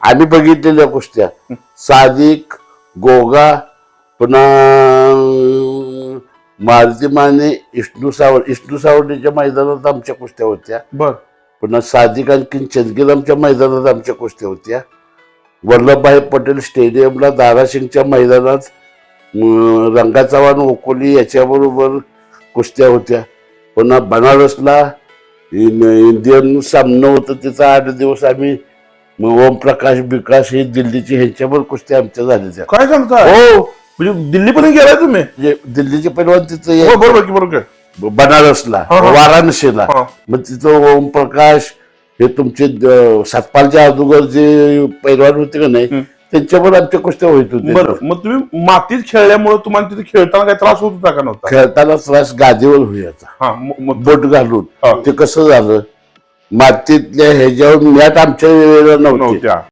आम्ही बघितलेल्या कुस्त्या सादिक गोगा पुन्हा मारुती माने इष्णू सावडेच्या मैदानात आमच्या कुस्त्या होत्या. बर. पुन्हा सादिक आणखी चंदगिरामच्या मैदानात आमच्या कुस्त्या होत्या. वल्लभभाई पटेल स्टेडियमला दारासिंगच्या मैदानात रंगा चव्हाण ओकोली याच्याबरोबर कुस्त्या होत्या. पुन्हा बनारसला इंडियन सामनं होतं तिचा 8 दिवस आम्ही ओमप्रकाश विकास हे दिल्लीचे ह्यांच्यावर कुस्त्या आमच्या झाल्या. काय सांगता? हो, म्हणजे दिल्लीपर्यंत गेलाय तुम्ही? म्हणजे दिल्लीचे पैलवान तिथं हो, बरोबर की बरोबर. बनारसला वाराणसीला. हा. मग तिथं ओमप्रकाश हे तुमचे सातपालच्या अगोदर जे पैलवान होते का नाही त्यांच्यावर आमच्या कुस्त्या होत होत्या. बरं, मग तुम्ही मातीत खेळल्यामुळे तुम्हाला तिथे खेळताना काही त्रास होत होता का नव्हता? खेळताना त्रास गादीवर होयाचा हा, बोट घालून. हा. ते कसं झालं मातीतल्या ह्याच्यावर मॅट आमच्या वेळेला नव्हती. नव्हत्या.